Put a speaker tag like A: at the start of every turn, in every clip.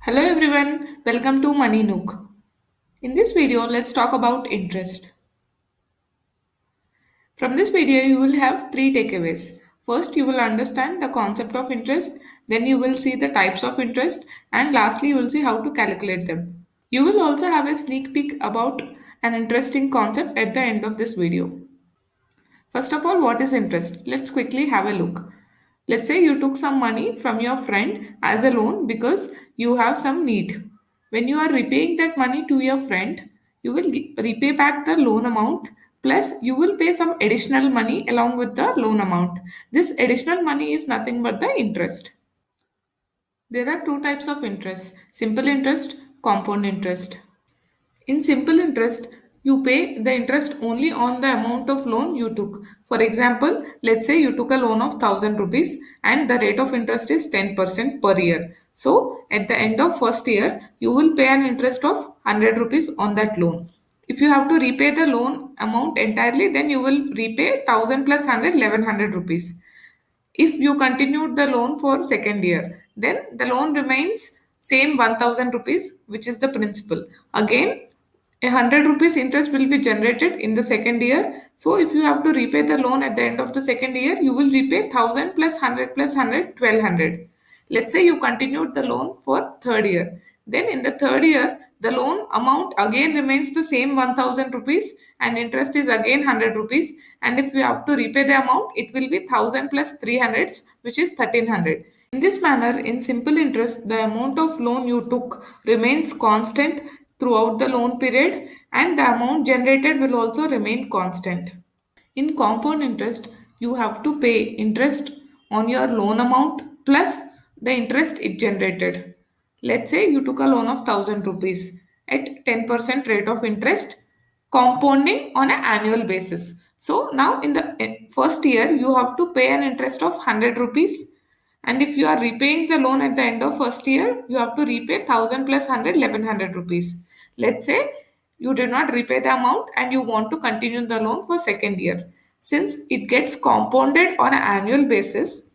A: Hello everyone, welcome to Money Nook. In this video, let's talk about interest. From this video, you will have three takeaways. First, you will understand the concept of interest, then you will see the types of interest, and lastly, you will see how to calculate them. You will also have a sneak peek about an interesting concept at the end of this video. First of all, what is interest? Let's quickly have a look. Let's say you took some money from your friend as a loan because you have some need. When you are repaying that money to your friend, you will repay back the loan amount plus you will pay some additional money along with the loan amount. This additional money is nothing but the interest. There are two types of interest: simple interest, compound interest. In simple interest, you pay the interest only on the amount of loan you took. For example, let's say you took a loan of 1000 rupees and the rate of interest is 10% per year. So, at the end of first year, you will pay an interest of 100 rupees on that loan. If you have to repay the loan amount entirely, then you will repay 1000 plus 100, 1100 rupees. If you continued the loan for second year, then the loan remains same 1000 rupees, which is the principal. Again, 100 rupees interest will be generated in the second year. So if you have to repay the loan at the end of the second year, you will repay 1000 plus 100 plus 100, 1200. Let's say you continued the loan for third year. Then in the third year, the loan amount again remains the same 1000 rupees and interest is again 100 rupees. And if you have to repay the amount, it will be 1000 plus 300, which is 1300. In this manner, in simple interest, the amount of loan you took remains constant throughout the loan period and the amount generated will also remain constant. In compound interest, you have to pay interest on your loan amount plus the interest it generated. Let's say you took a loan of 1000 rupees at 10% rate of interest, compounding on an annual basis. So now in the first year, you have to pay an interest of 100 rupees, and if you are repaying the loan at the end of first year, you have to repay 1000 plus 100, 1100 rupees. Let's say you did not repay the amount and you want to continue the loan for second year. Since it gets compounded on an annual basis,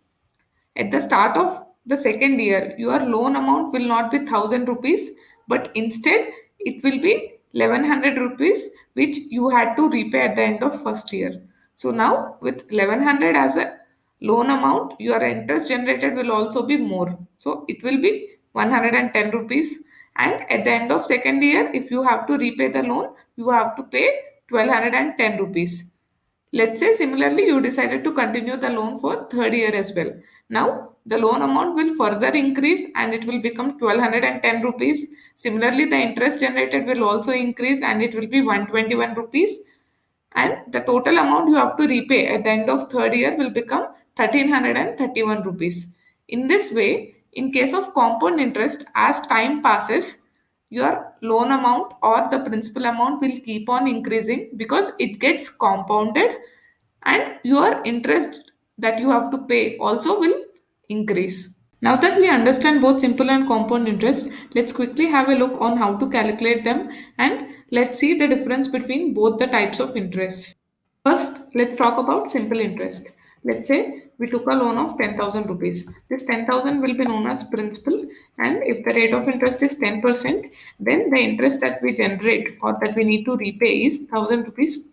A: at the start of the second year, your loan amount will not be 1000 rupees, but instead it will be 1100 rupees, which you had to repay at the end of first year. So now, with 1100 as a loan amount, your interest generated will also be more. So it will be 110 rupees. And at the end of second year, if you have to repay the loan, you have to pay 1210 rupees. Let's say similarly you decided to continue the loan for third year as well. Now the loan amount will further increase and it will become 1210 rupees. Similarly, the interest generated will also increase and it will be 121 rupees. And the total amount you have to repay at the end of third year will become 1331 rupees. In this way, in case of compound interest, as time passes, your loan amount or the principal amount will keep on increasing because it gets compounded and your interest that you have to pay also will increase. Now that we understand both simple and compound interest, let's quickly have a look on how to calculate them and let's see the difference between both the types of interest. First, let's talk about simple interest. Let's say we took a loan of 10,000 rupees. This 10,000 will be known as principal, and if the rate of interest is 10%, then the interest that we generate or that we need to repay is 1000 rupees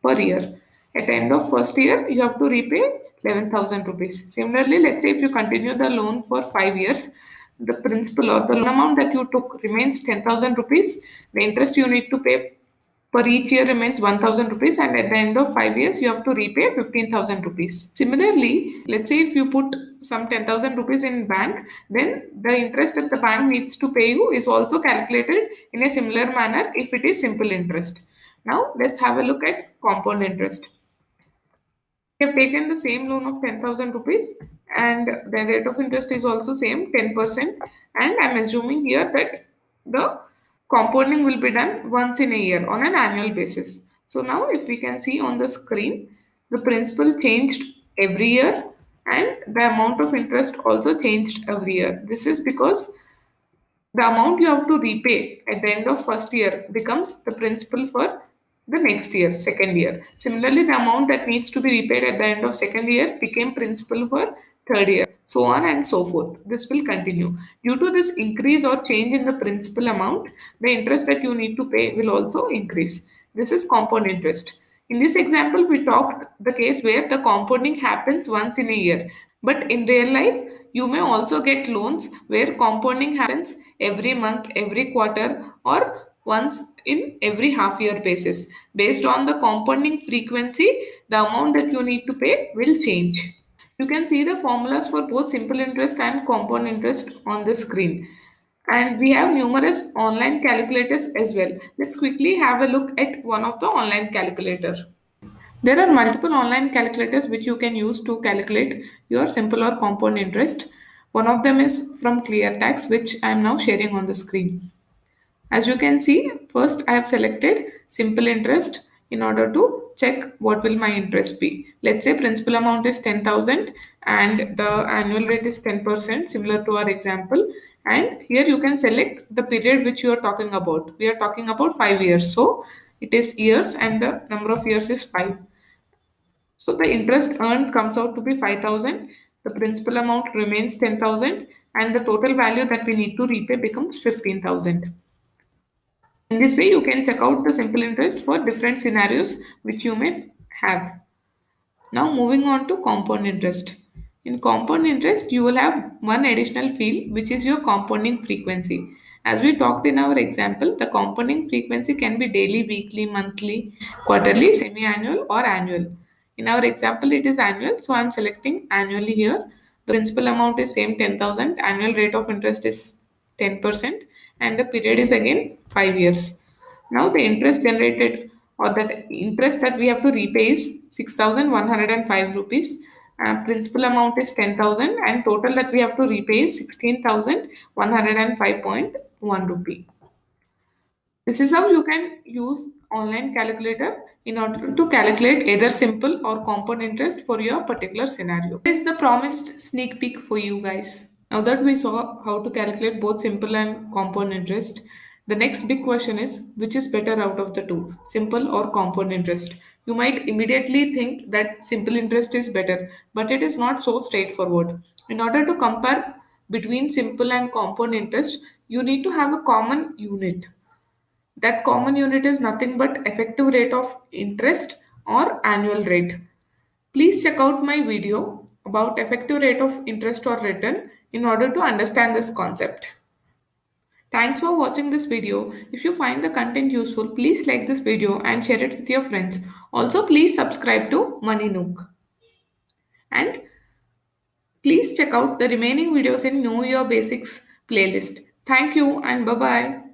A: per year. At the end of first year, you have to repay 11,000 rupees. Similarly, let's say if you continue the loan for 5 years, the principal or the loan amount that you took remains 10,000 rupees. The interest you need to pay per each year remains 1000 rupees, and at the end of 5 years you have to repay 15,000 rupees. Similarly, let's say if you put some 10,000 rupees in bank, then the interest that the bank needs to pay you is also calculated in a similar manner if it is simple interest. Now let's have a look at compound interest. We have taken the same loan of 10,000 rupees and the rate of interest is also same 10%, and I'm assuming here that the compounding will be done once in a year on an annual basis. So now if we can see on the screen, the principal changed every year and the amount of interest also changed every year. This is because the amount you have to repay at the end of first year becomes the principal for the next year, second year. Similarly, the amount that needs to be repaid at the end of second year became principal for third year, so on and so forth. This will continue. Due to this increase or change in the principal amount, the interest that you need to pay will also increase. This is compound interest. In this example, we talked the case where the compounding happens once in a year. But in real life, you may also get loans where compounding happens every month, every quarter, or once in every half year basis. Based on the compounding frequency, the amount that you need to pay will change. You can see the formulas for both simple interest and compound interest on the screen. And we have numerous online calculators as well. Let's quickly have a look at one of the online calculator. There are multiple online calculators which you can use to calculate your simple or compound interest. One of them is from ClearTax, which I am now sharing on the screen. As you can see, first I have selected simple interest in order to check what will my interest be. Let's say principal amount is 10,000 and the annual rate is 10%, similar to our example. And here you can select the period which you are talking about. We are talking about 5 years. So it is years and the number of years is 5. So the interest earned comes out to be 5,000. The principal amount remains 10,000 and the total value that we need to repay becomes 15,000. In this way, you can check out the simple interest for different scenarios which you may have. Now, moving on to compound interest. In compound interest, you will have one additional field which is your compounding frequency. As we talked in our example, the compounding frequency can be daily, weekly, monthly, quarterly, semi annual, or annual. In our example, it is annual, so I am selecting annually here. The principal amount is same 10,000, annual rate of interest is 10%, and the period is again 5 years. Now the interest generated or that interest that we have to repay is 6,105 rupees. Principal amount is 10,000 and total that we have to repay is 16,105.1 rupee. This is how you can use online calculator in order to calculate either simple or compound interest for your particular scenario. This is the promised sneak peek for you guys. Now that we saw how to calculate both simple and compound interest, the next big question is which is better out of the two, simple or compound interest? You might immediately think that simple interest is better, but it is not so straightforward. In order to compare between simple and compound interest, you need to have a common unit. That common unit is nothing but effective rate of interest or annual rate. Please check out my video about effective rate of interest or return in order to understand this concept. Thanks for watching this video. If you find the content useful, please like this video and share it with your friends. Also, please subscribe to Money Nook. And please check out the remaining videos in Know Your Basics playlist. Thank you and bye bye.